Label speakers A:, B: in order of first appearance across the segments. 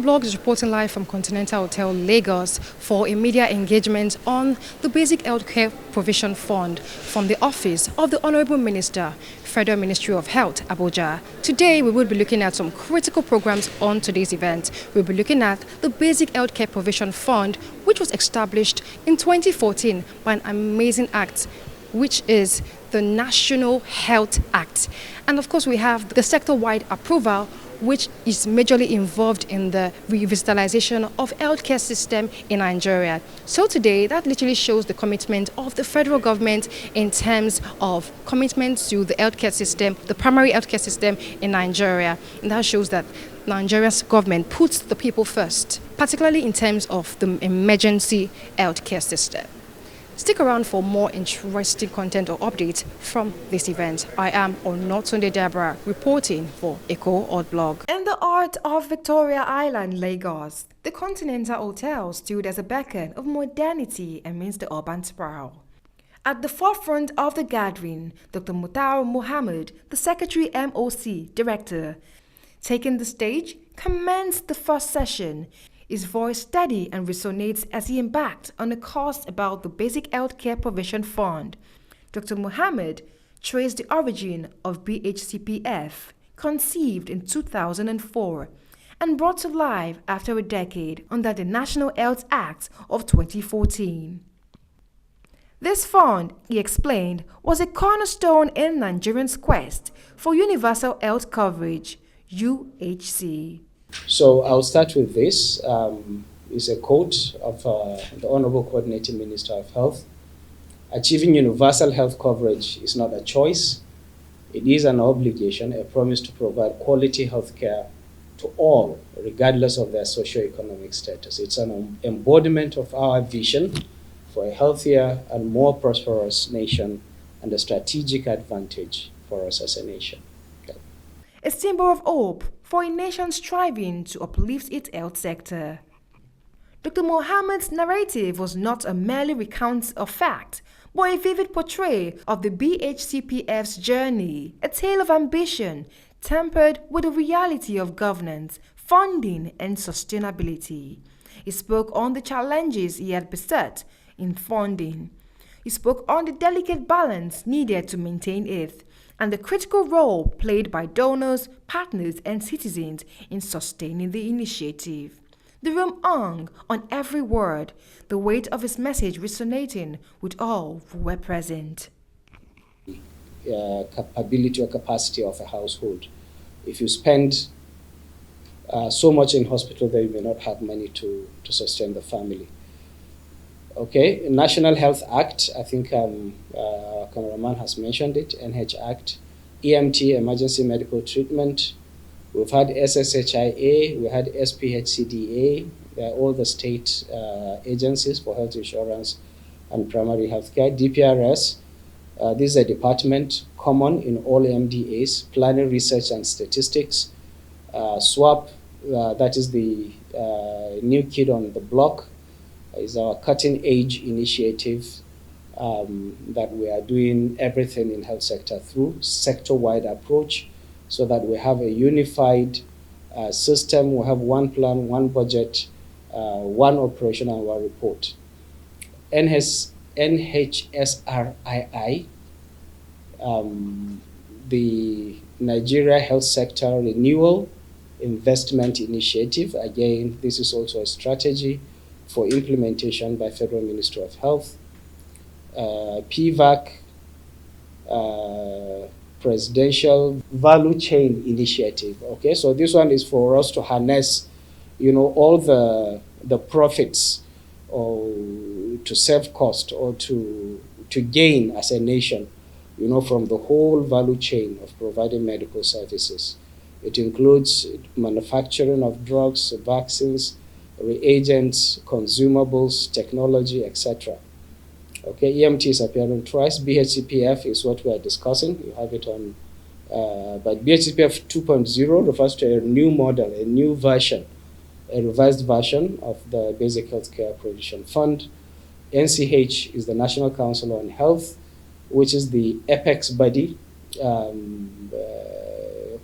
A: Hot Blog is reporting live from Continental Hotel, Lagos, for a media engagement on the Basic Healthcare Provision Fund from the Office of the Honorable Minister, Federal Ministry of Health, Abuja. Today, we will be looking at some critical programs on today's event. We'll be looking at the Basic Healthcare Provision Fund, which was established in 2014 by an amazing act, which is the National Health Act. And of course, we have the sector-wide approval, which is majorly involved in the revitalization of healthcare system in Nigeria. So today, that literally shows the commitment of the federal government in terms of commitment to the healthcare system, the primary healthcare system in Nigeria. And that shows that Nigeria's government puts the people first, particularly in terms of the emergency healthcare system. Stick around for more interesting content or updates from this event. I am Onotunde Deborah, reporting for Eko Hot Blog. In the heart of Victoria Island, Lagos, the Continental Hotel stood as a beacon of modernity amidst the urban sprawl. At the forefront of the gathering, Dr. Mutar Mohammed, the Secretary MOC Director, taking the stage, commenced the first session. His voice steady and resonates as he embarked on a course about the Basic Healthcare Provision Fund. Dr. Mohammed traced the origin of BHCPF, conceived in 2004, and brought to life after a decade under the National Health Act of 2014. This fund, he explained, was a cornerstone in Nigerians' quest for universal health coverage, UHC.
B: So I'll start with this. It's a quote of the Honorable Coordinating Minister of Health. Achieving universal health coverage is not a choice. It is an obligation, a promise to provide quality health care to all, regardless of their socioeconomic status. It's an embodiment of our vision for a healthier and more prosperous nation and a strategic advantage for us as a nation. Okay.
A: A symbol of hope for a nation striving to uplift its health sector. Dr. Mohammed's narrative was not a merely recount of fact, but a vivid portrayal of the BHCPF's journey, a tale of ambition tempered with the reality of governance, funding, and sustainability. He spoke on the challenges he had beset in funding. He spoke on the delicate balance needed to maintain it, and the critical role played by donors, partners, and citizens in sustaining the initiative. The room hung on every word, the weight of his message resonating with all who were present.
B: Capability or capacity of a household. If you spend so much in hospital, then you may not have money to sustain the family. Okay, National Health Act, I think our cameraman has mentioned it, NH Act, EMT, Emergency Medical Treatment. We've had SSHIA, we had SPHCDA, they're all the state agencies for health insurance and primary health care. DPRS, this is a department common in all MDAs, Planning, Research and Statistics. SWAP, that is the new kid on the block, is our cutting-edge initiative that we are doing everything in health sector through sector-wide approach so that we have a unified system, we have one plan, one budget, one operation, and one report. NHSRII, the Nigeria Health Sector Renewal Investment Initiative. Again, this is also a strategy for implementation by Federal Ministry of Health. PVAC, Presidential Value Chain Initiative. Okay, so this one is for us to harness, all the profits or to save cost or to gain as a nation, from the whole value chain of providing medical services. It includes manufacturing of drugs, vaccines, reagents, consumables, technology, etc. Okay, EMT is appearing twice. BHCPF is what we are discussing. You have it on, but BHCPF 2.0 refers to a new model, a new version, a revised version of the Basic Healthcare Provision Fund. NCH is the National Council on Health, which is the apex body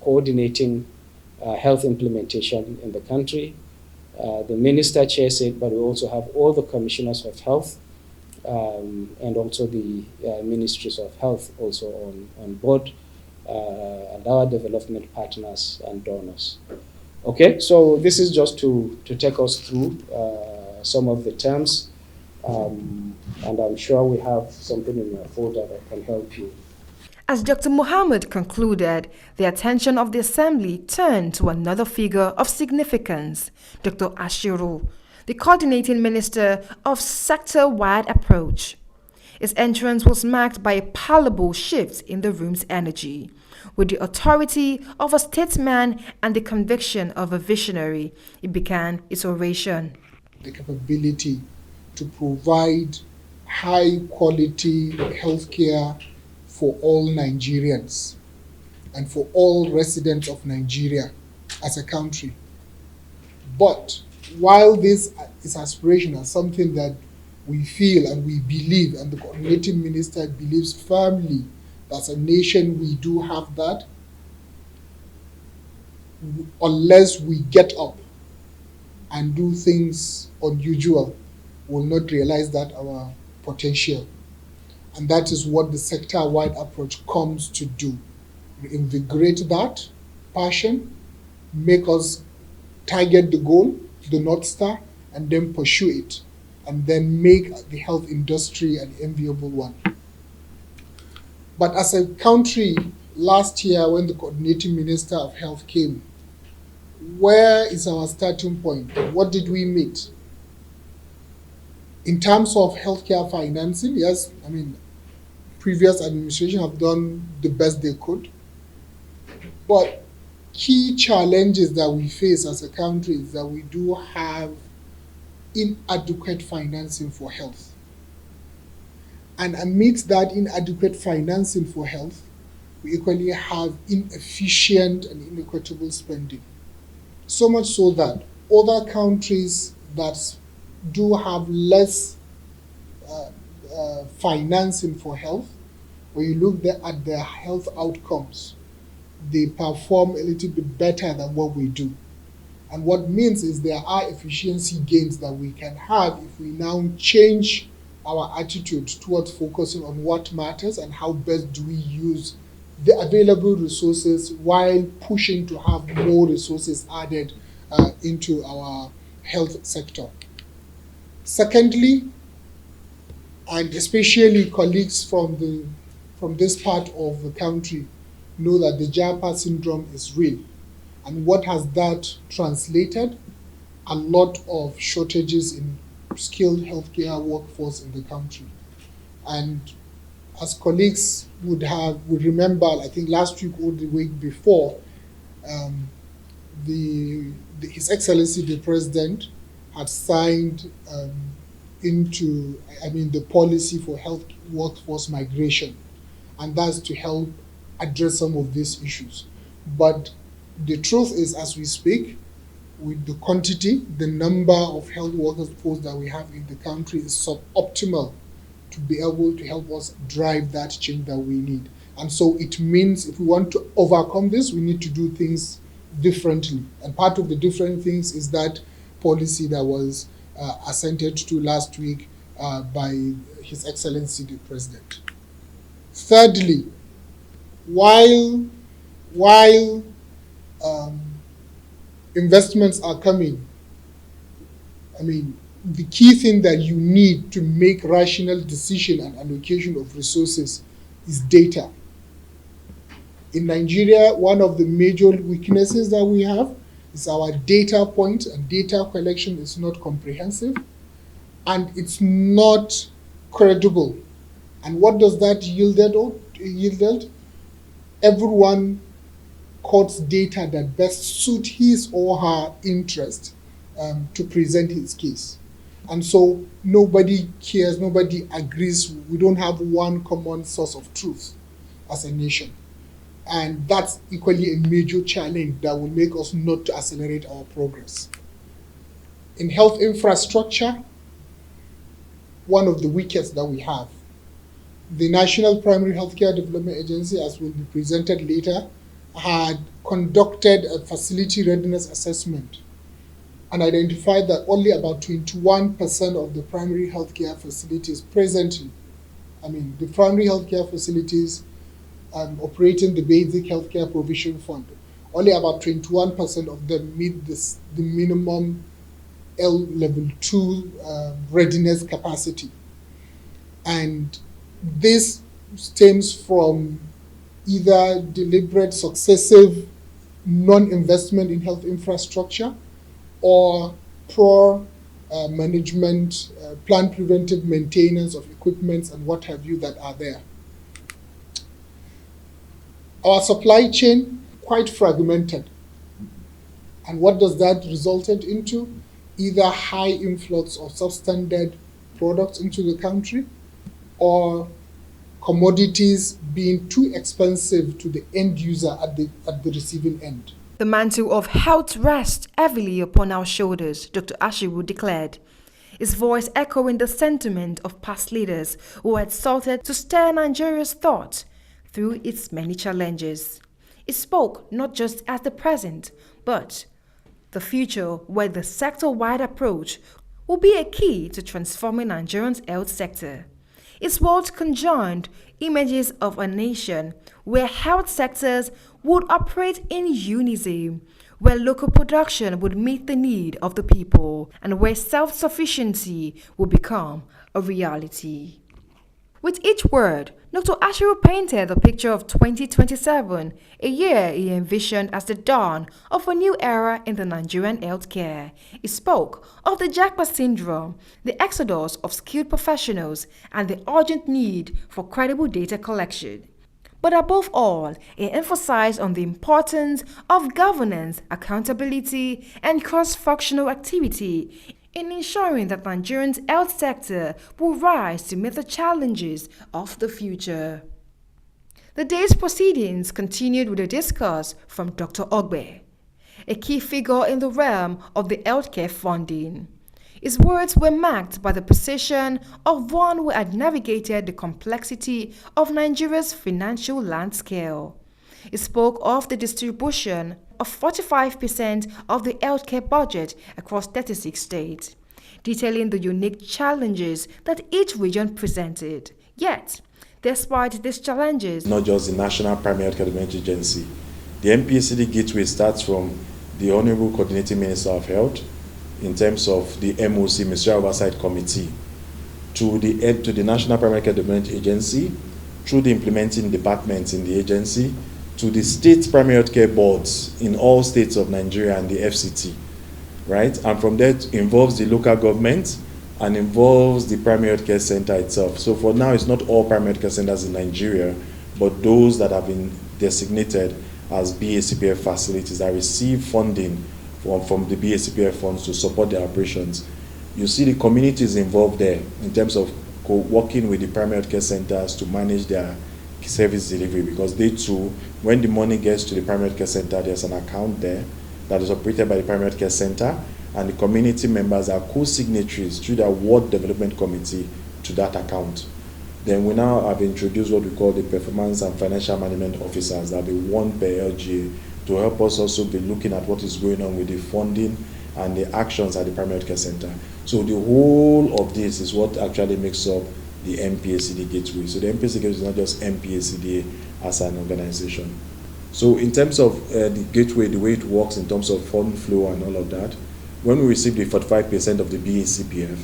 B: coordinating health implementation in the country. The minister chairs it, but we also have all the commissioners of health and also the ministries of health also on board, and our development partners and donors. Okay, so this is just to take us through some of the terms, and I'm sure we have something in your folder that can help you.
A: As Dr. Muhammad concluded, the attention of the Assembly turned to another figure of significance, Dr. Ashiru, the coordinating minister of sector-wide approach. His entrance was marked by a palpable shift in the room's energy. With the authority of a statesman and the conviction of a visionary, he began his oration.
C: The capability to provide high-quality healthcare for all Nigerians and for all residents of Nigeria as a country. But while this is aspirational, something that we feel and we believe, and the coordinating minister believes firmly that as a nation we do have that, unless we get up and do things unusual, we'll not realize that our potential. And that is what the sector-wide approach comes to do. Invigorate that passion, make us target the goal, the North Star, and then pursue it, and then make the health industry an enviable one. But as a country, last year when the coordinating minister of health came, where is our starting point? What did we meet? In terms of healthcare financing, yes, I mean, previous administration have done the best they could. But key challenges that we face as a country is that we do have inadequate financing for health. And amidst that inadequate financing for health, we equally have inefficient and inequitable spending. So much so that other countries that do have less financing for health, when you look at their health outcomes, they perform a little bit better than what we do. And what means is there are efficiency gains that we can have if we now change our attitude towards focusing on what matters and how best do we use the available resources while pushing to have more resources added into our health sector. Secondly, and especially colleagues from this part of the country know that the JAPA syndrome is real. And what has that translated? A lot of shortages in skilled healthcare workforce in the country. And as colleagues would remember, I think last week or the week before, His Excellency the President had signed the policy for health workforce migration, and that's to help address some of these issues. But the truth is, as we speak, with the quantity, the number of health workers force that we have in the country is suboptimal to be able to help us drive that change that we need. And so it means if we want to overcome this, we need to do things differently. And part of the different things is that policy that was assented to last week by His Excellency the President. Thirdly, while investments are coming, I mean, the key thing that you need to make rational decision and allocation of resources is data. In Nigeria, one of the major weaknesses that we have is our data point, and data collection is not comprehensive and it's not credible. And what does that yield? Everyone quotes data that best suit his or her interest to present his case. And so nobody cares, nobody agrees. We don't have one common source of truth as a nation. And that's equally a major challenge that will make us not to accelerate our progress. In health infrastructure, one of the weakest that we have, the National Primary Healthcare Development Agency, as will be presented later, had conducted a facility readiness assessment and identified that only about 21% of the primary healthcare facilities presently, the primary healthcare facilities operating the basic healthcare provision fund, only about 21% of them meet the minimum L level 2 readiness capacity. And this stems from either deliberate, successive non-investment in health infrastructure or poor management, planned preventive maintenance of equipments and what have you that are there. Our supply chain, quite fragmented. And what does that result into? Either high influx of substandard products into the country or commodities being too expensive to the end user at the receiving end.
A: The mantle of health rests heavily upon our shoulders, Dr. Ashiru declared, his voice echoing the sentiment of past leaders who had sought to steer Nigeria's thought through its many challenges. He spoke not just as the present, but the future, where the sector-wide approach will be a key to transforming Nigeria's health sector. His words conjoined images of a nation where health sectors would operate in unison, where local production would meet the need of the people, and where self-sufficiency would become a reality. With each word, Dr. Ashiru painted the picture of 2027, a year he envisioned as the dawn of a new era in the Nigerian healthcare. He spoke of the Japa syndrome, the exodus of skilled professionals, and the urgent need for credible data collection. But above all, he emphasized on the importance of governance, accountability, and cross-functional activity in ensuring that Nigeria's health sector will rise to meet the challenges of the future. The day's proceedings continued with a discourse from Dr. Ogbe, a key figure in the realm of the healthcare funding. His words were marked by the precision of one who had navigated the complexity of Nigeria's financial landscape. He spoke of the distribution of 45% of the healthcare budget across 36 states, detailing the unique challenges that each region presented. Yet, despite these challenges,
D: not just the National Primary Healthcare Development Agency, the NPHCD gateway starts from the Honorable Coordinating Minister of Health in terms of the MOC, Ministerial Oversight Committee, to the National Primary Healthcare Development Agency, through the implementing departments in the agency, to the state primary healthcare boards in all states of Nigeria and the FCT, right? And from there it involves the local government and involves the primary healthcare center itself. So for now, it's not all primary healthcare centers in Nigeria, but those that have been designated as BHCPF facilities that receive funding from the BHCPF funds to support their operations. You see the communities involved there in terms of working with the primary healthcare centers to manage their service delivery, because they too, when the money gets to the primary healthcare center, there's an account there that is operated by the primary healthcare center, and the community members are co-signatories through the ward development committee to that account. Then we now have introduced what we call the performance and financial management officers. That will be one per LGA to help us also be looking at what is going on with the funding and the actions at the primary healthcare center. So the whole of this is what actually makes up the NPHCD gateway. So the NPHCD gateway is not just NPHCD as an organization. So in terms of the gateway, the way it works in terms of fund flow and all of that, when we receive the 45% of the BHCPF,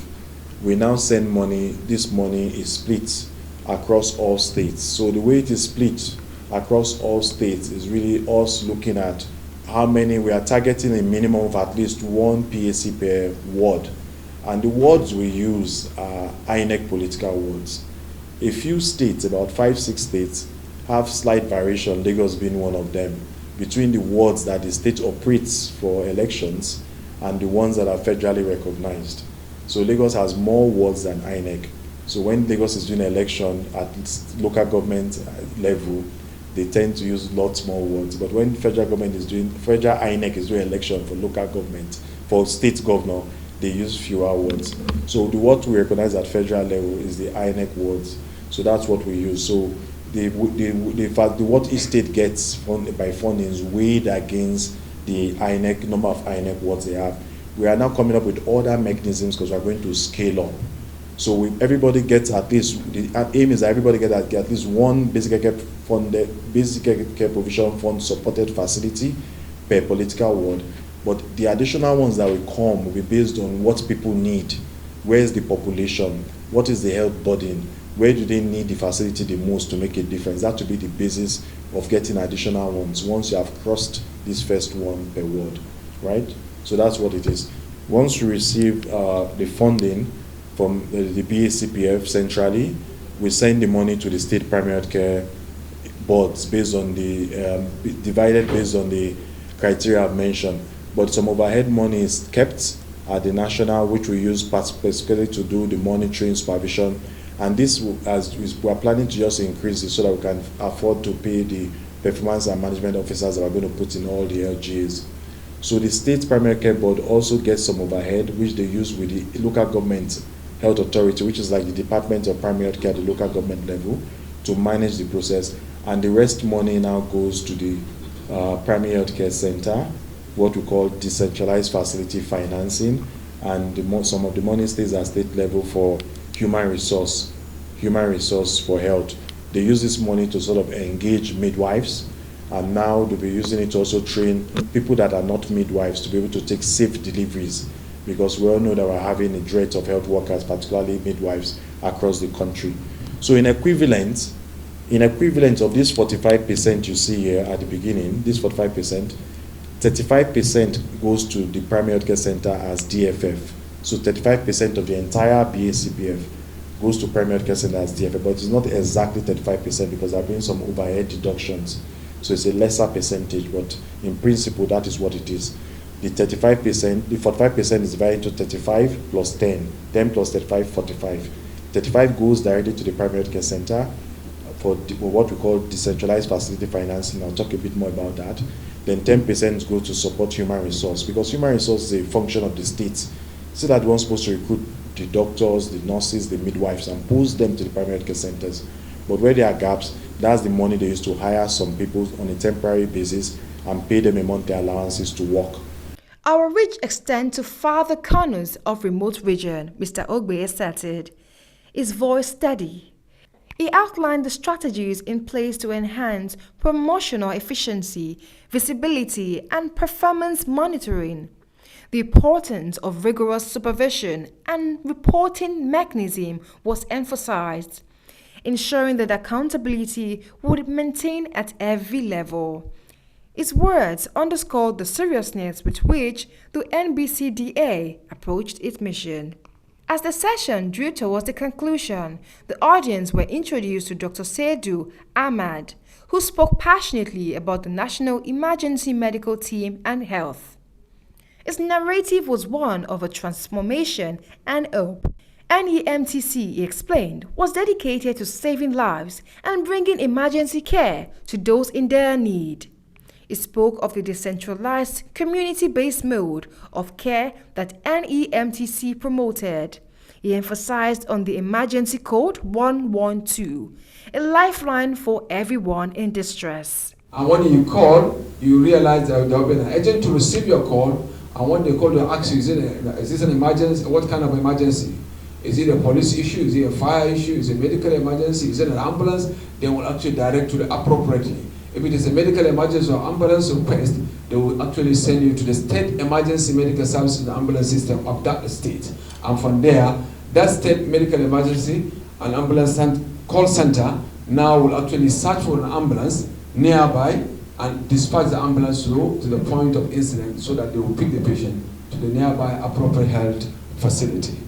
D: we now send money. This money is split across all states. So the way it is split across all states is really us looking at how many we are targeting, a minimum of at least one PHC per ward. And the wards we use are INEC political wards. A few states, about 5-6 states, have slight variation, Lagos being one of them, between the wards that the state operates for elections and the ones that are federally recognized. So Lagos has more wards than INEC. So when Lagos is doing an election at local government level, they tend to use lots more wards. But when federal INEC is doing election for local government, for state governor, they use fewer wards. So the ward we recognize at federal level is the INEC wards. So that's what we use. So what each state gets by funding is weighed against the INEC number of INEC wards they have. we are now coming up with other mechanisms because we are going to scale up. So everybody gets at least, the aim is that everybody gets at least one basic care provision fund supported facility per political ward. But the additional ones that will come will be based on what people need. Where is the population? What is the health burden? Where do they need the facility the most to make a difference? That will be the basis of getting additional ones once you have crossed this first one per ward, right? So that's what it is. Once you receive the funding from the BHCPF centrally, we send the money to the state primary health care boards based on the, divided based on the criteria I've mentioned. But some overhead money is kept at the national, which we use specifically to do the monitoring, supervision. And this, as we are planning to just increase it so that we can afford to pay the performance and management officers that are going to put in all the LGAs. So the state primary care board also gets some overhead, which they use with the local government health authority, which is like the Department of Primary Health Care at the local government level, to manage the process. And the rest money now goes to the primary health care center, what we call decentralized facility financing, and some of the money stays at state level for human resource for health. They use this money to sort of engage midwives, and now they'll be using it to also train people that are not midwives to be able to take safe deliveries, because we all know that we're having a dearth of health workers, particularly midwives, across the country. So in equivalent of this 45% you see here at the beginning, this 45%, 35% goes to the primary healthcare center as DFF. So 35% of the entire BHCPF goes to primary healthcare center as DFF, but it's not exactly 35% because there have been some overhead deductions. So it's a lesser percentage, but in principle, that is what it is. The 35%, the 45% is divided into 35 plus 10, 10 plus 35, 45. 35 goes directly to the primary healthcare center for what we call decentralized facility financing. I'll talk a bit more about that. Then 10% goes to support human resource, because human resource is a function of the state. So that we're supposed to recruit the doctors, the nurses, the midwives, and post them to the primary healthcare centers. But where there are gaps, that's the money they use to hire some people on a temporary basis and pay them a monthly allowances to work.
A: Our reach extends to farther corners of remote region, Mr. Ogbe stated. His voice steady. He outlined the strategies in place to enhance promotional efficiency, visibility, and performance monitoring. The importance of rigorous supervision and reporting mechanism was emphasized, ensuring that accountability would be maintained at every level. His words underscored the seriousness with which the NBCDA approached its mission. As the session drew towards the conclusion, the audience were introduced to Dr. Saidu Ahmad, who spoke passionately about the National Emergency Medical Team and health. His narrative was one of a transformation and hope. NEMTC, he explained, was dedicated to saving lives and bringing emergency care to those in their need. He spoke of the decentralized, community-based mode of care that NEMTC promoted. He emphasized on the emergency code 112, a lifeline for everyone in distress.
E: And when you call, you realize that there will be an agent to receive your call, and when they call, you ask you, is this an emergency? What kind of emergency? Is it a police issue? Is it a fire issue? Is it a medical emergency? Is it an ambulance? They will actually direct you appropriately. If it is a medical emergency or ambulance request, they will actually send you to the state emergency medical services and ambulance system of that state. And from there, that state medical emergency and ambulance call center now will actually search for an ambulance nearby and dispatch the ambulance to the point of incident so that they will pick the patient to the nearby appropriate health facility.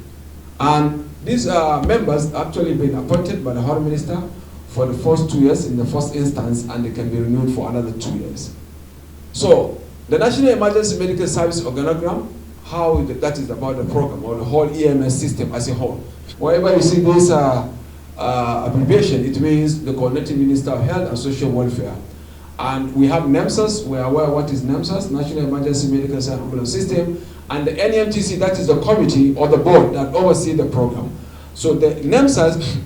E: And these members actually been appointed by the Health Minister for the first 2 years in the first instance, and they can be renewed for another 2 years. So the National Emergency Medical Service organogram, how that is about the program or the whole EMS system as a whole. Wherever you see this abbreviation, it means the Coordinating Minister of Health and Social Welfare. And we have NEMSAS. We are aware what is NEMSAS, National Emergency Medical Ambulance System, and the NEMTC, that is the committee or the board that oversees the program. So the NEMSAS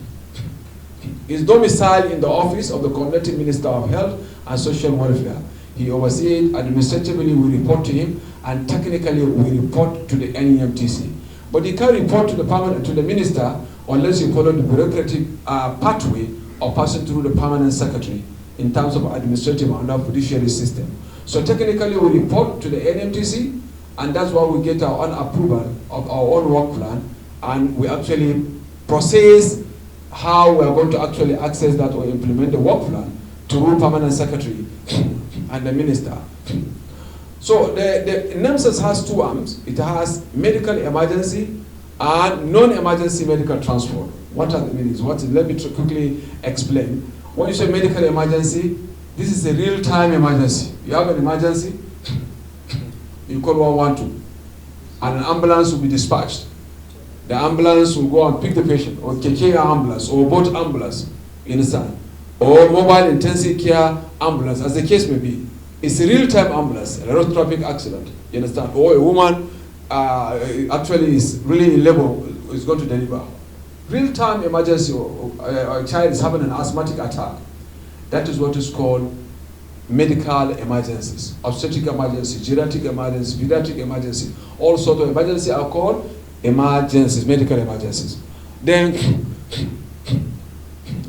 E: is domiciled in the office of the Coordinating Minister of Health and Social Welfare. He oversees it. Administratively, we report to him, and technically, we report to the NEMTC. But he can't report to the minister unless you follow the bureaucratic pathway of passing through the permanent secretary in terms of administrative and judiciary system. So technically, we report to the NMTC, and that's why we get our own approval of our own work plan, and we actually process how we are going to actually access that or implement the work plan to the permanent secretary and the minister. So the NEMSES has two arms. It has medical emergency and non-emergency medical transport. What are the meanings? Let me quickly explain. When you say medical emergency, this is a real-time emergency. You have an emergency, you call 112, and an ambulance will be dispatched. The ambulance will go and pick the patient, or KK ambulance, or boat ambulance, you understand? Or mobile intensive care ambulance, as the case may be. It's a real-time ambulance, a road traffic accident, you understand? Or a woman actually is really in labor, is going to deliver. Real-time emergency, or a child is having an asthmatic attack. That is what is called medical emergencies. Obstetric emergency, geriatric emergency, pediatric emergency. All sorts of emergencies are called emergencies, medical emergencies. Then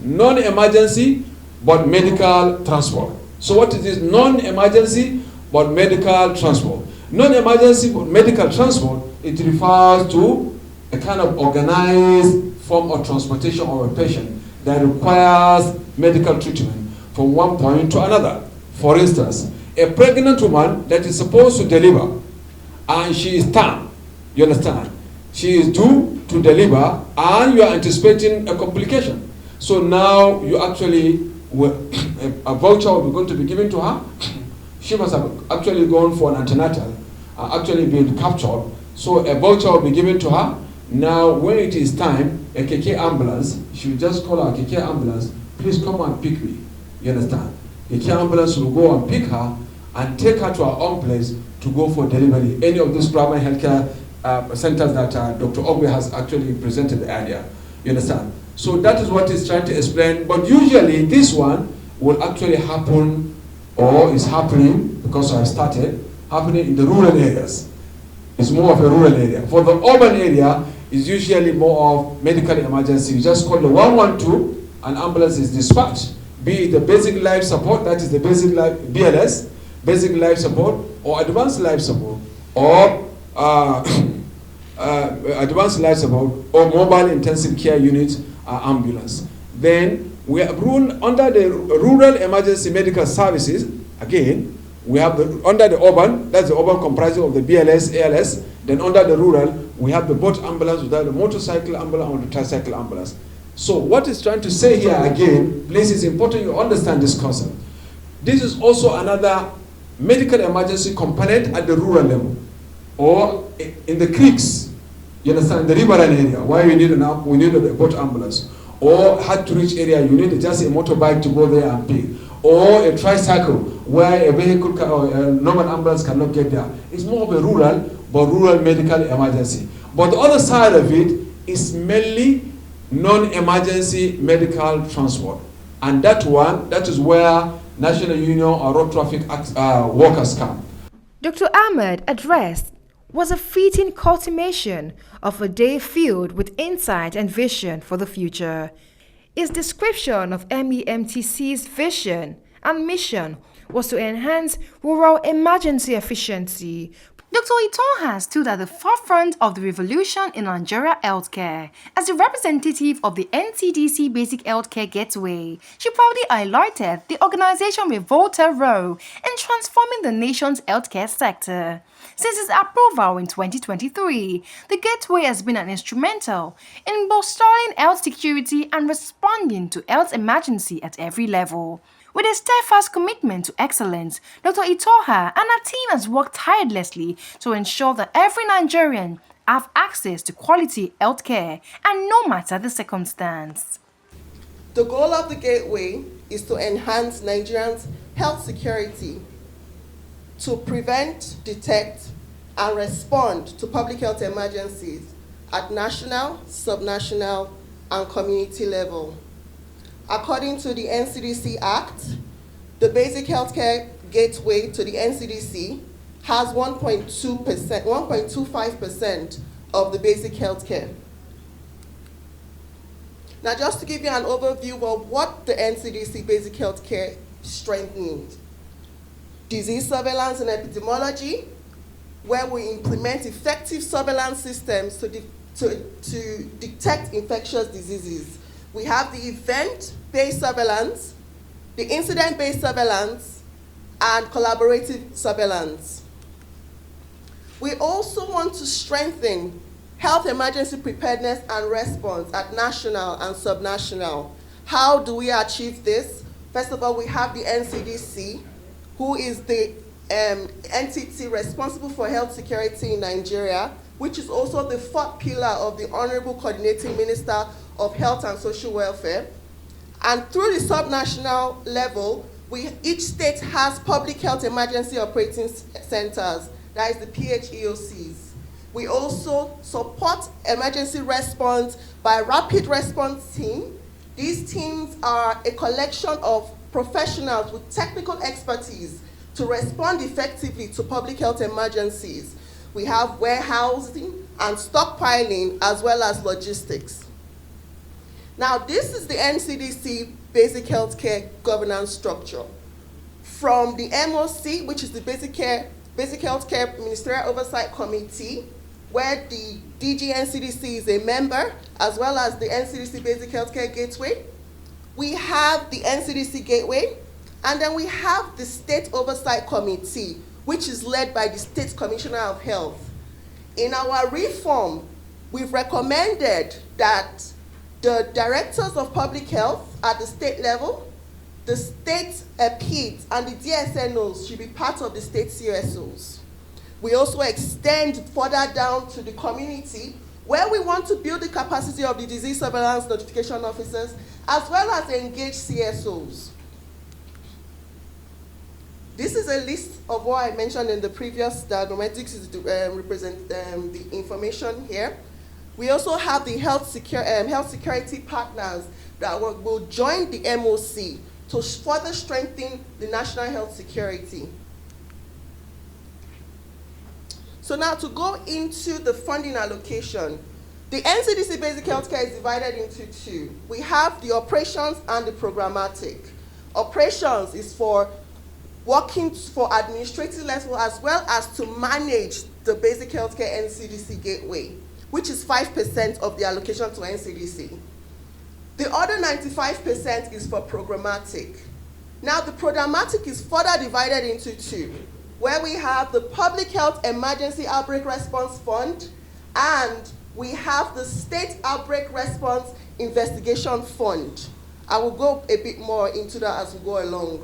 E: non-emergency but medical transport. So what is this? Non-emergency but medical transport. Non-emergency but medical transport, it refers to a kind of organized form of transportation of a patient that requires medical treatment from one point to another. For instance, a pregnant woman that is supposed to deliver and she is term, you understand? She is due to deliver and you are anticipating a complication. So now you actually, a voucher will be going to be given to her. She must have actually gone for an antenatal, actually been captured. So a voucher will be given to her. Now when it is time, a KK ambulance, she will just call her KK ambulance, please come and pick me. You understand? The KK ambulance will go and pick her and take her to her own place to go for delivery. Any of these primary healthcare centers that Dr. Ogwe has actually presented earlier. You understand? So that is what he's trying to explain. But usually this one will actually happen, or is happening, because I started, happening in the rural areas. It's more of a rural area. For the urban area, it's usually more of medical emergency. You just call the 112, an ambulance is dispatched. Be it the basic life support, that is the basic life, BLS, basic life support, or advanced life support, or advanced life support, or mobile intensive care unit ambulance. Then we have under the rural emergency medical services, again, we have under the urban, that's the urban comprising of the BLS, ALS. Then under the rural, we have the boat ambulance, we have the motorcycle ambulance, or the tricycle ambulance. So what it's trying to say here again, please, it's important you understand this concept. This is also another medical emergency component at the rural level, or in the creeks, you understand, the riverine area, where we need a boat ambulance, or hard to reach area, you need just a motorbike to go there and pick, or a tricycle, where a vehicle or a normal ambulance cannot get there. It's more of a rural medical emergency. But the other side of it is mainly non-emergency medical transport. And that is where National Union or road traffic workers come.
A: Dr. Ahmed addressed was a fitting culmination of a day filled with insight and vision for the future. His description of MEMTC's vision and mission was to enhance rural emergency efficiency. Dr. Itoha stood at the forefront of the revolution in Nigeria healthcare. As the representative of the NCDC Basic Healthcare Gateway, she proudly highlighted the organization's pivotal role in transforming the nation's healthcare sector. Since its approval in 2023, the Gateway has been an instrumental in bolstering health security and responding to health emergency at every level. With a steadfast commitment to excellence, Dr. Itoha and her team has worked tirelessly to ensure that every Nigerian have access to quality healthcare, and no matter the circumstance.
F: The goal of the Gateway is to enhance Nigerians' health security, to prevent, detect, and respond to public health emergencies at national, subnational, and community level. According to the NCDC Act, the Basic Healthcare gateway to the NCDC has 1.25% of the basic health care. Now, just to give you an overview of what the NCDC basic health care strength means. Disease surveillance and epidemiology, where we implement effective surveillance systems to detect infectious diseases. We have the event-based surveillance, the incident-based surveillance, and collaborative surveillance. We also want to strengthen health emergency preparedness and response at national and subnational. How do we achieve this? First of all, we have the NCDC, who is the entity responsible for health security in Nigeria, which is also the fourth pillar of the Honorable Coordinating Minister of Health and Social Welfare. And through the subnational level, each state has public health emergency operating centers, that is the PHEOCs. We also support emergency response by rapid response team. These teams are a collection of professionals with technical expertise to respond effectively to public health emergencies. We have warehousing and stockpiling as well as logistics. Now, this is the NCDC basic healthcare governance structure. From the MOC, which is the Basic Healthcare Ministerial Oversight Committee, where the DG NCDC is a member, as well as the NCDC Basic Healthcare Gateway. We have the NCDC Gateway, and then we have the State Oversight Committee, which is led by the State Commissioner of Health. In our reform, we've recommended that the directors of public health at the state level, the state PEDs, and the DSNOs should be part of the state CSOs. We also extend further down to the community, where we want to build the capacity of the disease surveillance notification officers, as well as engage CSOs. This is a list of what I mentioned in the previous diagrammatics to represent the information here. We also have the health security partners that will join the MOC to further strengthen the national health security. So now to go into the funding allocation, the NCDC basic healthcare is divided into two. We have the operations and the programmatic. Operations is for working for administrative level as well as to manage the basic healthcare NCDC gateway, which is 5% of the allocation to NCDC. The other 95% is for programmatic. Now the programmatic is further divided into two, where we have the Public Health Emergency Outbreak Response Fund, and we have the State Outbreak Response Investigation Fund. I will go a bit more into that as we go along.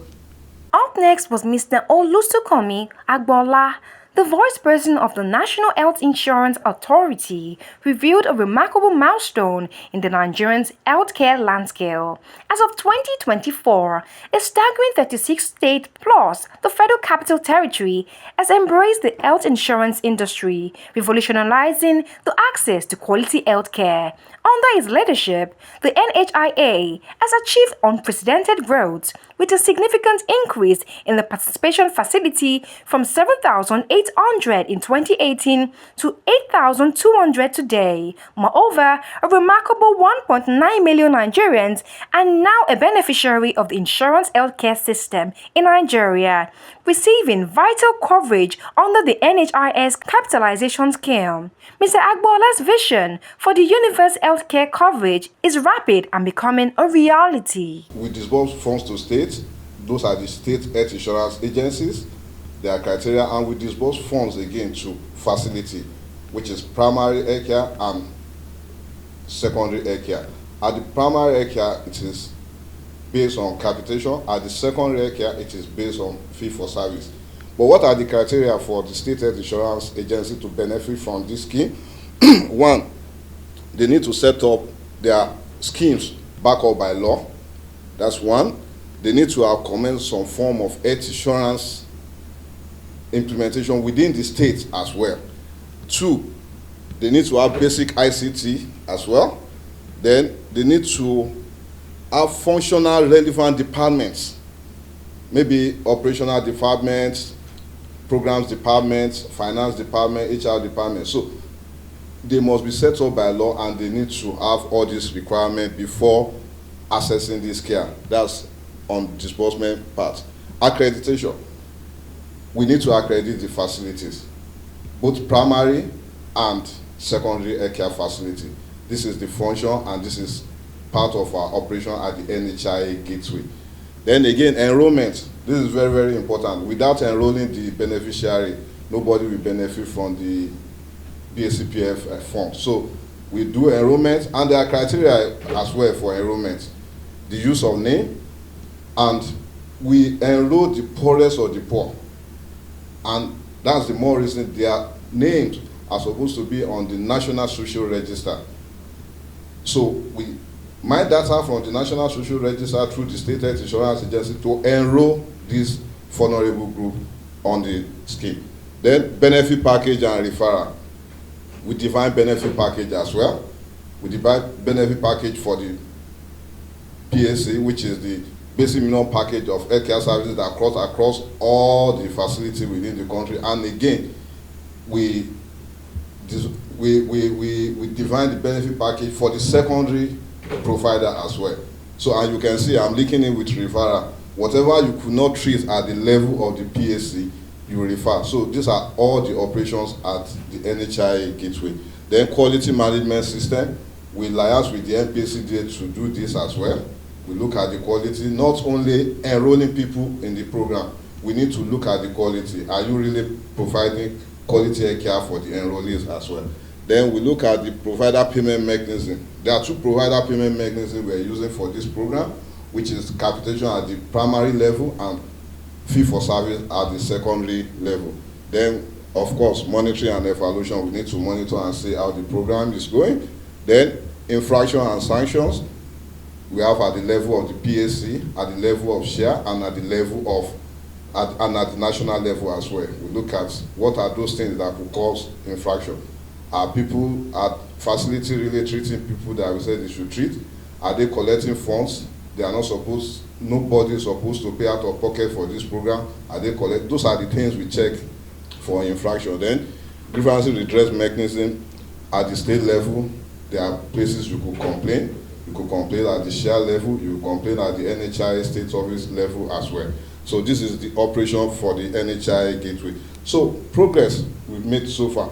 A: Up next was Mr. Olusokomi Agbola. The vice president of the National Health Insurance Authority revealed a remarkable milestone in the Nigerian healthcare landscape. As of 2024, a staggering 36 states plus the Federal Capital Territory has embraced the health insurance industry, revolutionizing the access to quality healthcare. Under his leadership, the NHIA has achieved unprecedented growth, with a significant increase in the participation facility from 7,800 in 2018 to 8,200 today. Moreover, a remarkable 1.9 million Nigerians are now a beneficiary of the insurance healthcare system in Nigeria, receiving vital coverage under the NHIS capitalization scheme. Mr. Agbola's vision for the universal healthcare coverage is rapid and becoming a reality.
G: We disburse funds to states. Those are the state health insurance agencies, their criteria, and we disburse funds again to facility, which is primary health care and secondary health care. At the primary health care, it is based on capitation. At the secondary health care, it is based on fee for service. But what are the criteria for the state health insurance agency to benefit from this scheme? One, they need to set up their schemes backed up by law. That's one. They need to have commenced some form of health insurance implementation within the state as well. Two, they need to have basic ICT as well. Then they need to have functional relevant departments maybe operational departments, programs departments, finance department, HR department. So they must be set up by law, and they need to have all these requirements before accessing this care. That's on disbursement part. Accreditation. We need to accredit the facilities, both primary and secondary care facility. This is the function, and this is part of our operation at the NHIA gateway. Then again, enrollment. This is very, very important. Without enrolling the beneficiary, nobody will benefit from the BHCPF fund. So we do enrollment, and there are criteria as well for enrollment. The use of name, and we enroll the poorest of the poor. And that's the more reason their names are supposed to be on the National Social Register. So we mine data from the National Social Register through the State Health Insurance Agency to enroll this vulnerable group on the scheme. Then benefit package and referral. We define benefit package as well. We define benefit package for the PSC, which is the basic minimum package of healthcare services that across all the facilities within the country. And again, we define the benefit package for the secondary provider as well. So, and you can see I'm linking in with referral. Whatever you could not treat at the level of the PSC, you refer. So these are all the operations at the NHIA gateway. Then quality management system, we liaise with the NPCDA to do this as well. We look at the quality, not only enrolling people in the program, we need to look at the quality. Are you really providing quality care for the enrollees as well? Then we look at the provider payment mechanism. There are two provider payment mechanisms we're using for this program, which is capitation at the primary level and fee for service at the secondary level. Then, of course, monitoring and evaluation. We need to monitor and see how the program is going. Then, infraction and sanctions. We have at the level of the PSC, at the level of share, and at the level of, at the national level as well. We look at what are those things that could cause infraction. Are people at facility really treating people that we said they should treat? Are they collecting funds? They are not supposed, nobody is supposed to pay out of pocket for this program. Are they collect? Those are the things we check for infraction. Then, grievances redress mechanism at the state level. There are places you could complain. You could complain at the share level. You could complain at the NHIA state office level as well. So this is the operation for the NHIA gateway. So progress we've made so far.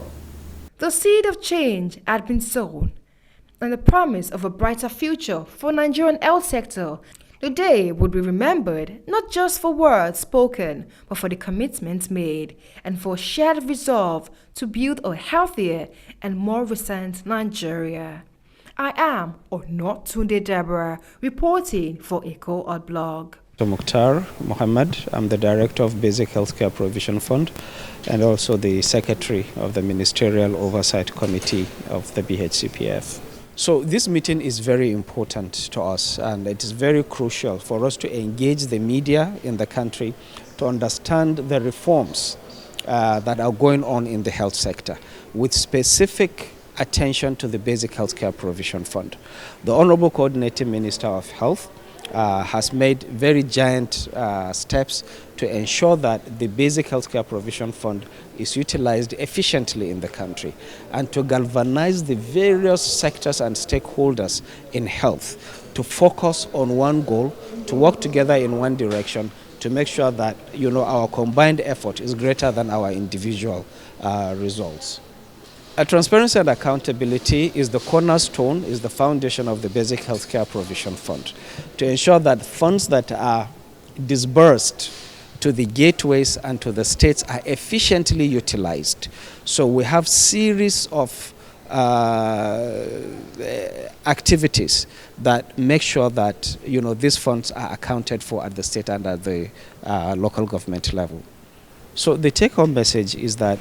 A: The seed of change had been sown, and the promise of a brighter future for Nigerian health sector. The day would be remembered not just for words spoken, but for the commitments made and for shared resolve to build a healthier and more resilient Nigeria. I am Onotunde Deborah, reporting for Eko Hot Blog.
H: Mukhtar Mohammed, I'm the Director of Basic Healthcare Provision Fund and also the Secretary of the Ministerial Oversight Committee of the BHCPF. So this meeting is very important to us, and it is very crucial for us to engage the media in the country to understand the reforms that are going on in the health sector with specific attention to the Basic Healthcare Provision Fund. The Honorable Coordinating Minister of Health has made very giant steps to ensure that the Basic Healthcare Provision Fund is utilized efficiently in the country and to galvanize the various sectors and stakeholders in health to focus on one goal, to work together in one direction, to make sure that our combined effort is greater than our individual results. Transparency and accountability is the cornerstone, is the foundation of the Basic Healthcare Provision Fund, to ensure that funds that are disbursed to the gateways and to the states are efficiently utilized. So we have series of activities that make sure that these funds are accounted for at the state and at the local government level. So the take-home message is that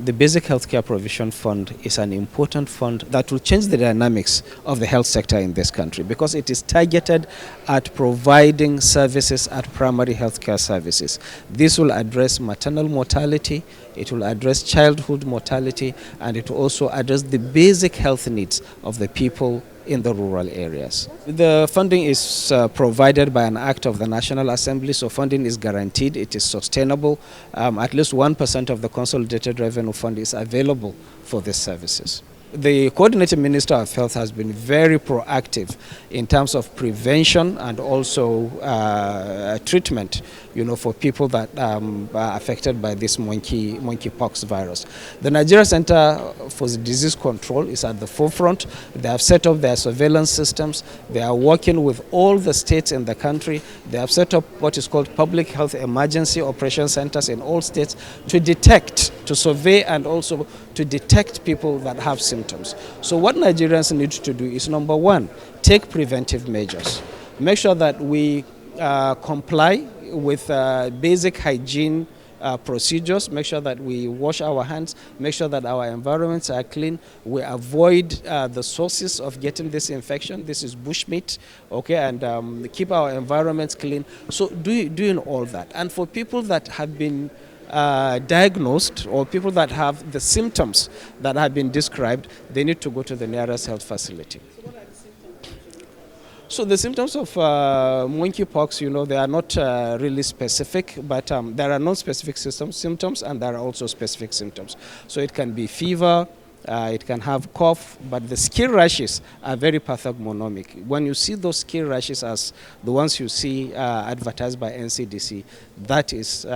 H: the Basic Healthcare Provision Fund is an important fund that will change the dynamics of the health sector in this country because it is targeted at providing services at primary healthcare services. This will address maternal mortality, it will address childhood mortality, and it will also address the basic health needs of the people in the rural areas. The funding is provided by an act of the National Assembly, so funding is guaranteed, it is sustainable. At least 1% of the consolidated revenue fund is available for these services. The Coordinating Minister of Health has been very proactive in terms of prevention and also treatment, for people that are affected by this monkeypox virus. The Nigeria Center for Disease Control is at the forefront. They have set up their surveillance systems. They are working with all the states in the country. They have set up what is called public health emergency operation centers in all states to detect, to survey, and also to detect people that have symptoms. So what Nigerians need to do is, number one, take preventive measures. Make sure that we comply with basic hygiene procedures. Make sure that we wash our hands. Make sure that our environments are clean. We avoid the sources of getting this infection. This is bushmeat, okay, and keep our environments clean. So doing all that. And for people that have been diagnosed or people that have the symptoms that have been described, they need to go to the nearest health facility.
F: So what are the symptoms?
H: So the symptoms of monkeypox, they are not really specific, but there are non-specific symptoms and there are also specific symptoms. So it can be fever, it can have cough, but the skin rashes are very pathognomonic. When you see those skin rashes as the ones you see advertised by NCDC, that is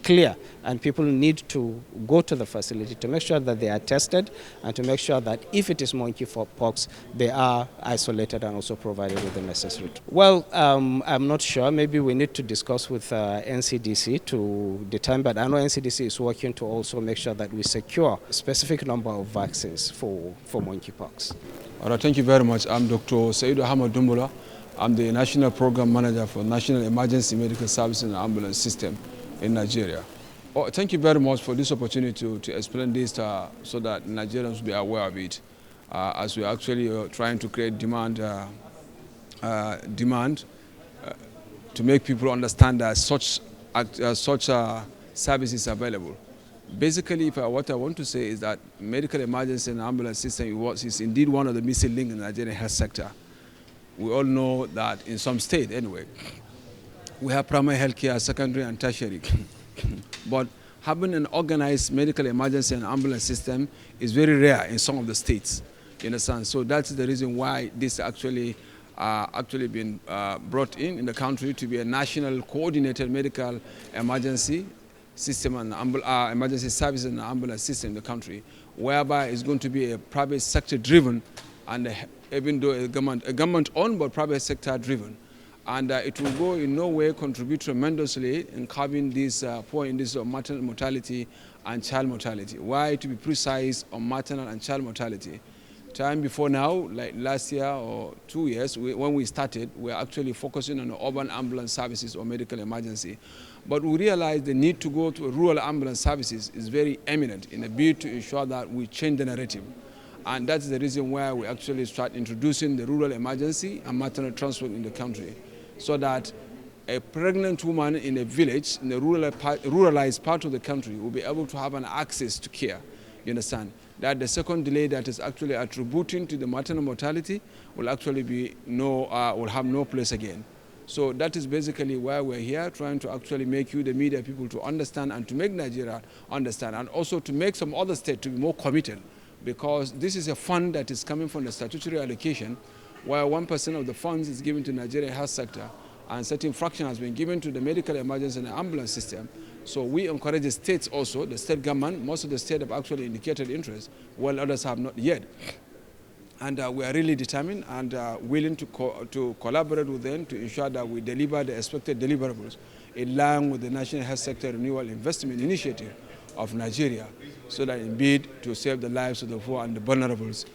H: clear, and people need to go to the facility to make sure that they are tested and to make sure that if it is monkeypox, they are isolated and also provided with the necessary. Well, I'm not sure. Maybe we need to discuss with NCDC to determine, but I know NCDC is working to also make sure that we secure a specific number of vaccines for monkeypox.
E: All right, thank you very much. I'm Dr. Saidu Ahmad Dumbula. I'm the National Program Manager for National Emergency Medical Services and Ambulance System in Nigeria. Oh, thank you very much for this opportunity to explain this so that Nigerians will be aware of it, as we're actually trying to create demand to make people understand that such services available. Basically, what I want to say is that medical emergency and ambulance system is indeed one of the missing links in the Nigerian health sector. We all know that in some states, anyway, we have primary health care, secondary and tertiary. But having an organized medical emergency and ambulance system is very rare in some of the states. You understand? So that's the reason why this actually been brought in the country to be a national coordinated medical emergency system and emergency services and ambulance system in the country, whereby it's going to be a private sector driven, and even though a government owned but private sector driven, and it will go in no way contribute tremendously in curbing this poor indices of maternal mortality and child mortality. Why, to be precise, on maternal and child mortality? Time before now, like last year or 2 years, when we started, we were actually focusing on urban ambulance services or medical emergency. But we realized the need to go to rural ambulance services is very eminent in a bid to ensure that we change the narrative. And that's the reason why we actually start introducing the rural emergency and maternal transport in the country, so that a pregnant woman in a village, in the ruralized part of the country, will be able to have an access to care. You understand? That the second delay that is actually attributing to the maternal mortality will actually be will have no place again. So that is basically why we're here, trying to actually make you, the media people, to understand and to make Nigeria understand, and also to make some other states to be more committed, because this is a fund that is coming from the statutory allocation, where 1% of the funds is given to Nigeria health sector, and certain fraction has been given to the medical emergency and ambulance system. So we encourage the states also, the state government. Most of the states have actually indicated interest, while others have not yet. And we are really determined and willing to collaborate with them to ensure that we deliver the expected deliverables in line with the National Health Sector Renewal Investment Initiative of Nigeria, so that indeed to save the lives of the poor and the vulnerables,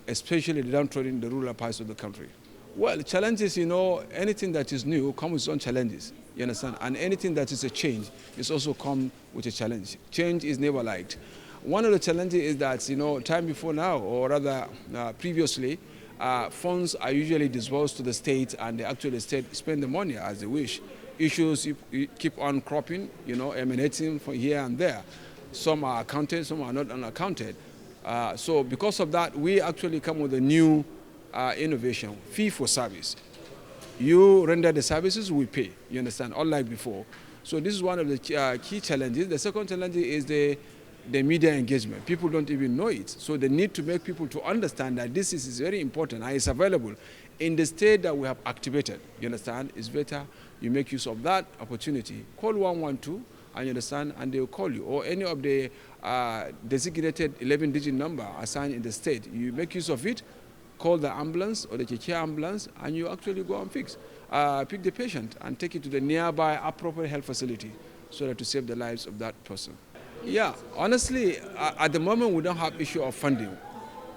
E: especially the downtrodden, the rural parts of the country. Well, challenges, anything that is new comes with its own challenges, you understand? And anything that is a change is also come with a challenge. Change is never liked. One of the challenges is that, time before now, or rather previously, funds are usually disbursed to the state, and the actual state spend the money as they wish. Issues keep on cropping, emanating from here and there. Some are accounted, some are not unaccounted. So because of that, we actually come with a new innovation, fee for service. You render the services, we pay, you understand, unlike before. So this is one of the key challenges. The second challenge is the media engagement. People don't even know it. So they need to make people to understand that this is very important and it's available in the state that we have activated. You understand? It's better you make use of that opportunity. Call 112 and you understand, and they will call you. Or any of the designated 11-digit number assigned in the state. You make use of it, call the ambulance or the care ambulance, and you actually go and pick the patient and take it to the nearby appropriate health facility so that to save the lives of that person. Yeah, honestly, at the moment we don't have issue of funding.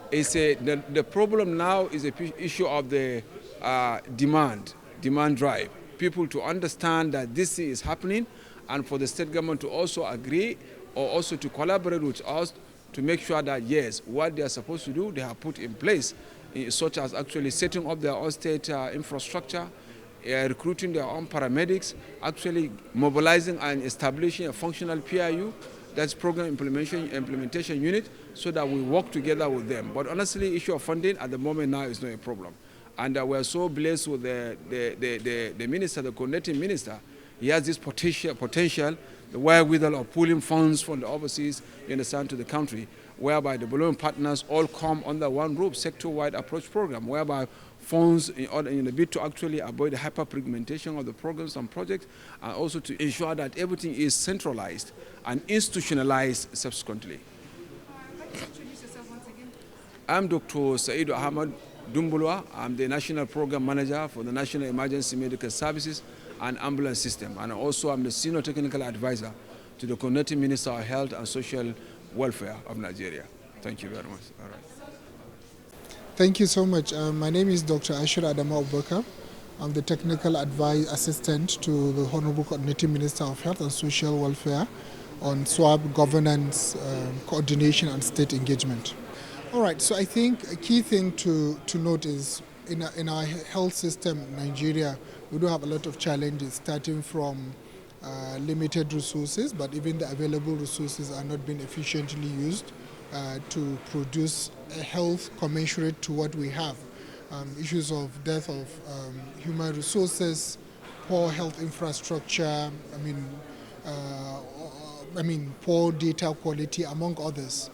E: The problem now is the issue of the demand drive. People to understand that this is happening, and for the state government to also agree or also to collaborate with us to make sure that yes, what they are supposed to do, they have put in place, such as actually setting up their own state infrastructure, recruiting their own paramedics, actually mobilizing and establishing a functional PIU, that's program implementation unit, so that we work together with them. But honestly, issue of funding at the moment now is not a problem. And we are so blessed with the minister, the coordinating minister. He has this potential, the wherewithal of pulling funds from the overseas, you understand, to the country, whereby the below partners all come under one roof, sector-wide approach program, whereby funds in a bid to actually avoid the hyperpigmentation of the programs and projects, and also to ensure that everything is centralized and institutionalized subsequently. I'm Dr. Saidu Ahmad Dumbulwa. I'm the National Program Manager for the National Emergency Medical Services and Ambulance System, and also I'm the Senior Technical Advisor to the Coordinating Minister of Health and Social Welfare of Nigeria. Thank you very much. All right.
C: Thank you so much. My name is Dr. Ashur Adama Obaka. I'm the Technical Assistant to the Honorable Coordinating Minister of Health and Social Welfare on SWAB governance, coordination and state engagement. All right, so I think a key thing to note is in our health system in Nigeria, we do have a lot of challenges, starting from limited resources, but even the available resources are not being efficiently used to produce a health commensurate to what we have. Issues of death of human resources, poor health infrastructure, poor data quality, among others.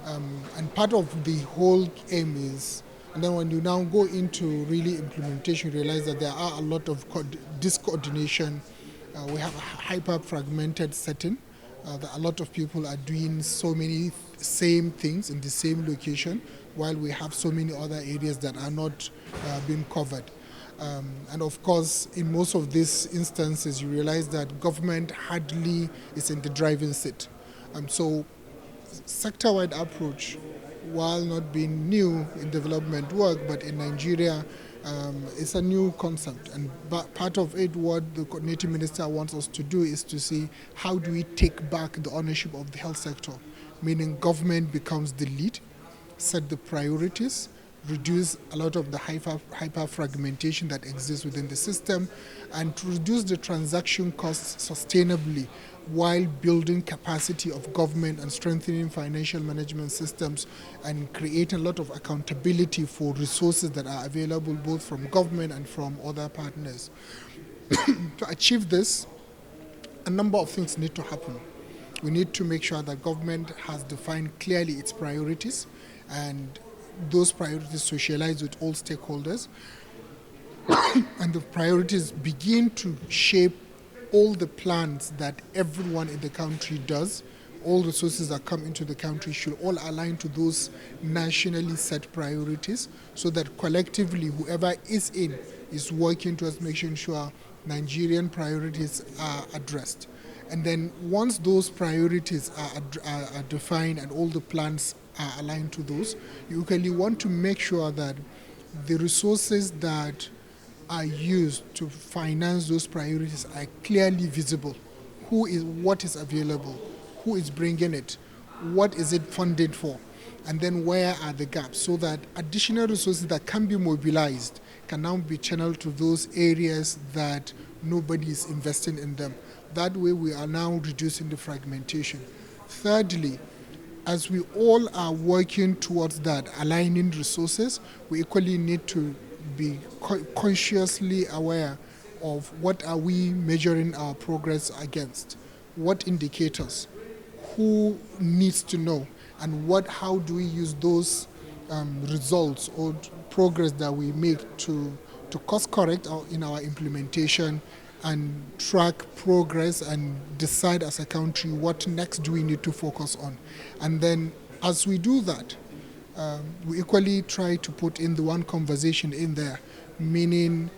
C: And part of the whole aim is, and then when you now go into really implementation, you realize that there are a lot of discoordination. We have a hyper-fragmented setting. That a lot of people are doing so many same things in the same location, while we have so many other areas that are not being covered. And of course, in most of these instances, you realize that government hardly is in the driving seat. So sector-wide approach, while not being new in development work, but in Nigeria, it's a new concept. And part of it, what the coordinating minister wants us to do is to see how do we take back the ownership of the health sector, meaning government becomes the lead, set the priorities, reduce a lot of the hyper fragmentation that exists within the system, and to reduce the transaction costs sustainably while building capacity of government and strengthening financial management systems and creating a lot of accountability for resources that are available both from government and from other partners. To achieve this, a number of things need to happen. We need to make sure that government has defined clearly its priorities, and those priorities socialize with all stakeholders, and the priorities begin to shape all the plans that everyone in the country does. All resources that come into the country should all align to those nationally set priorities, so that collectively whoever is in is working towards making sure Nigerian priorities are addressed. And then once those priorities are defined and all the plans are aligned to those, you really want to make sure that the resources that are used to finance those priorities are clearly visible. What is available, who is bringing it, what is it funded for, and then where are the gaps, so that additional resources that can be mobilized can now be channeled to those areas that nobody is investing in them. That way we are now reducing the fragmentation. Thirdly, as we all are working towards that, aligning resources, we equally need to be consciously aware of what are we measuring our progress against, what indicators, who needs to know, and how do we use those results or progress that we make to course correct in our implementation and track progress and decide as a country what next do we need to focus on. And then as we do that, we equally try to put in the one conversation in there, meaning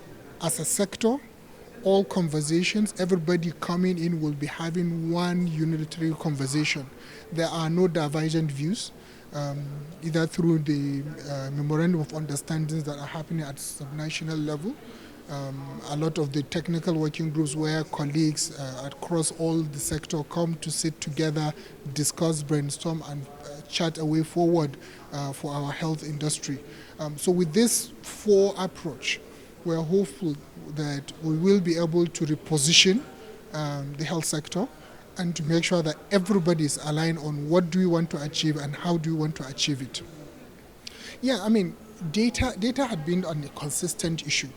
C: as a sector, all conversations, everybody coming in will be having one unitary conversation. There are no divergent views, either through the memorandum of understandings that are happening at subnational level. A lot of the technical working groups where colleagues across all the sector come to sit together, discuss, brainstorm, and chart a way forward for our health industry. So with this 4 approach, we're hopeful that we will be able to reposition the health sector and to make sure that everybody is aligned on what do we want to achieve and how do we want to achieve it. Yeah, I mean, data had been a consistent issue.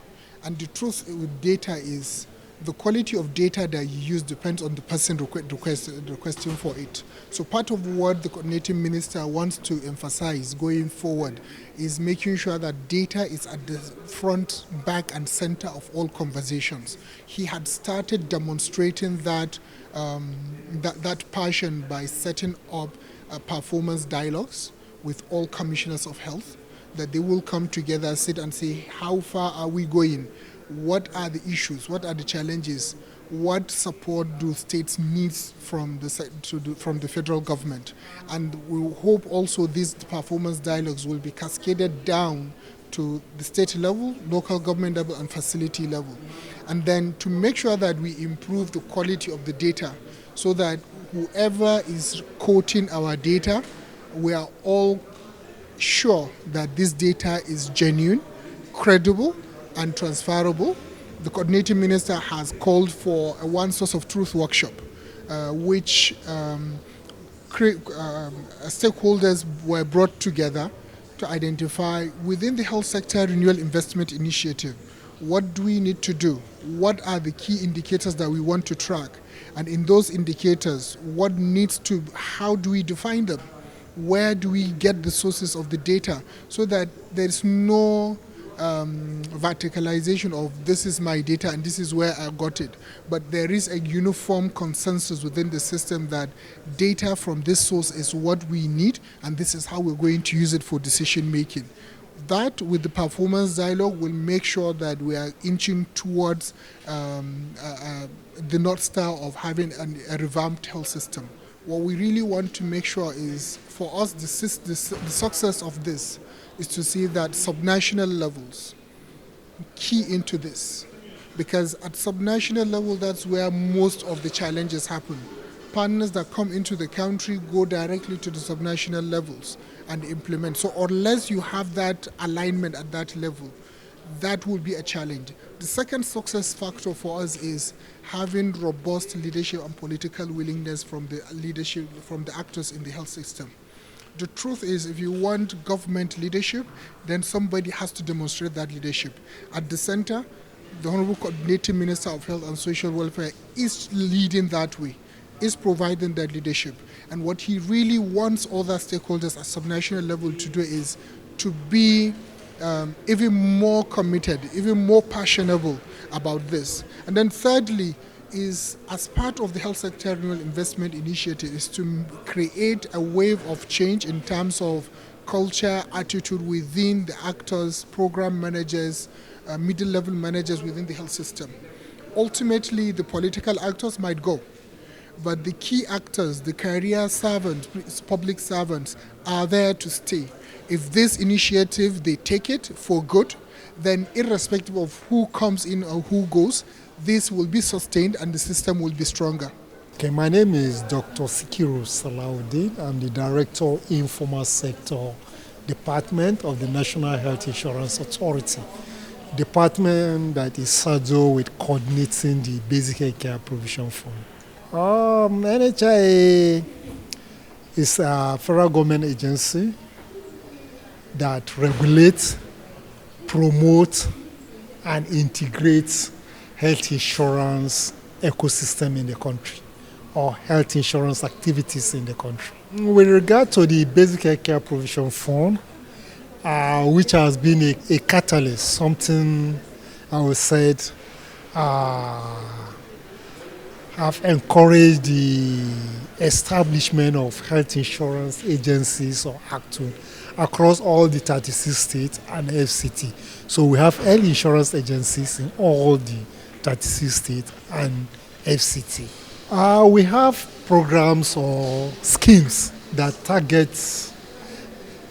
C: And the truth with data is the quality of data that you use depends on the person requesting for it. So part of what the coordinating minister wants to emphasize going forward is making sure that data is at the front, back, and center of all conversations. He had started demonstrating that passion by setting up performance dialogues with all commissioners of health, that they will come together, sit and say, how far are we going? What are the issues? What are the challenges? What support do states need from the federal government? And we hope also these performance dialogues will be cascaded down to the state level, local government level, and facility level. And then to make sure that we improve the quality of the data so that whoever is quoting our data, we are all sure that this data is genuine, credible, and transferable. The coordinating minister has called for a one source of truth workshop, which stakeholders were brought together to identify within the health sector renewal investment initiative, what do we need to do? What are the key indicators that we want to track? And in those indicators, how do we define them? Where do we get the sources of the data so that there's no verticalization of this is my data and this is where I got it, but there is a uniform consensus within the system that data from this source is what we need and this is how we're going to use it for decision making. That, with the performance dialogue, will make sure that we are inching towards the North Star of having a revamped health system. What we really want to make sure is, for us, the success of this is to see that subnational levels key into this. Because at subnational level, that's where most of the challenges happen. Partners that come into the country go directly to the subnational levels and implement. So unless you have that alignment at that level, that will be a challenge. The second success factor for us is having robust leadership and political willingness from the actors in the health system. The truth is, if you want government leadership, then somebody has to demonstrate that leadership. At the center, the Honorable Coordinating Minister of Health and Social Welfare is leading that way, is providing that leadership. And what he really wants other stakeholders at subnational level to do is to be even more committed, even more passionate about this. And then thirdly, is as part of the health sector renewal investment initiative is to create a wave of change in terms of culture, attitude within the actors, program managers, middle level managers within the health system. Ultimately, the political actors might go, but the key actors, the career servants, public servants, are there to stay. If this initiative, they take it for good, then irrespective of who comes in or who goes, this will be sustained and the system will be stronger.
I: Okay, my name is Dr. Sikiru Salahuddin. I'm the Director, Informal Sector Department of the National Health Insurance Authority, department that is saddled with coordinating the Basic Health Care Provision Fund. NHIA is a federal government agency that regulates, promotes, and integrates health insurance ecosystem in the country, or health insurance activities in the country. With regard to the Basic Healthcare Provision Fund, which has been a catalyst, something I would say have encouraged the establishment of health insurance agencies or ACTU across all the 36 states and FCT. So we have health insurance agencies in all the 36 states and FCT. We have programs or schemes that target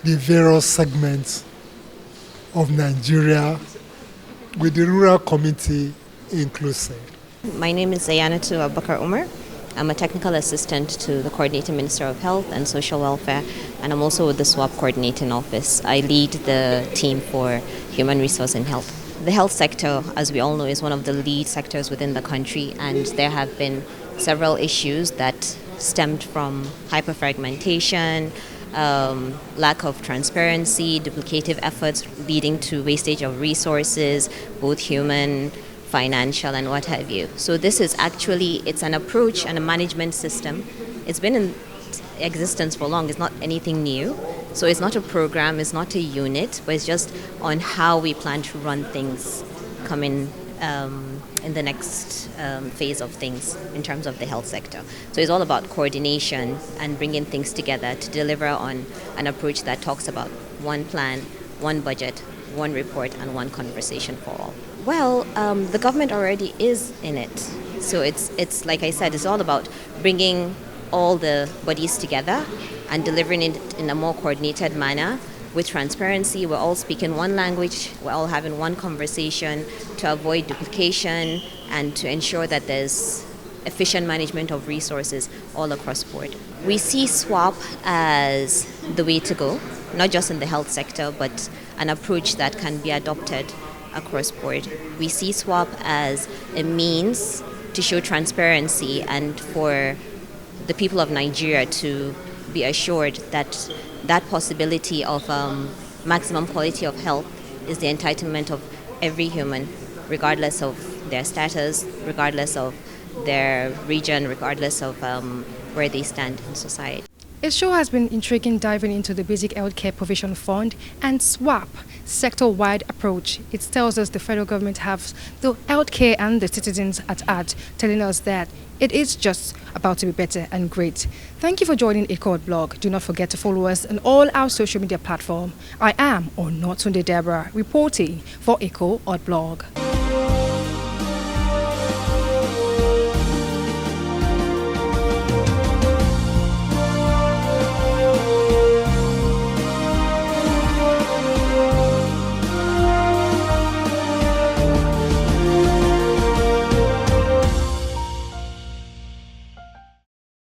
I: the various segments of Nigeria with the rural community inclusive.
J: My name is Zayanatu Abubakar Umar. I'm a technical assistant to the Coordinating Minister of Health and Social Welfare, and I'm also with the SWAP Coordinating Office. I lead the team for Human Resource and Health. The health sector, as we all know, is one of the lead sectors within the country, and there have been several issues that stemmed from hyperfragmentation, lack of transparency, duplicative efforts leading to wastage of resources, both human, financial, and what have you. So this is actually, it's an approach and a management system. It's been in existence for long. It's not anything new. So it's not a program, it's not a unit, but it's just on how we plan to run things coming in the next phase of things in terms of the health sector. So it's all about coordination and bringing things together to deliver on an approach that talks about one plan, one budget, one report, and one conversation for all. Well, the government already is in it. So it's like I said, it's all about bringing all the bodies together and delivering it in a more coordinated manner with transparency. We're all speaking one language, we're all having one conversation to avoid duplication and to ensure that there's efficient management of resources all across board. We see SWAP as the way to go, not just in the health sector, but an approach that can be adopted across board. We see SWAP as a means to show transparency and for the people of Nigeria to be assured that that possibility of maximum quality of health is the entitlement of every human, regardless of their status, regardless of their region, regardless of where they stand in society.
A: A show has been intriguing, diving into the Basic Healthcare Provision Fund and SWAP sector-wide approach. It tells us the federal government has the healthcare and the citizens at heart, telling us that it is just about to be better and great. Thank you for joining Eko Hot Blog. Do not forget to follow us on all our social media platforms. I am Onotunde Deborah, reporting for Eko Hot Blog.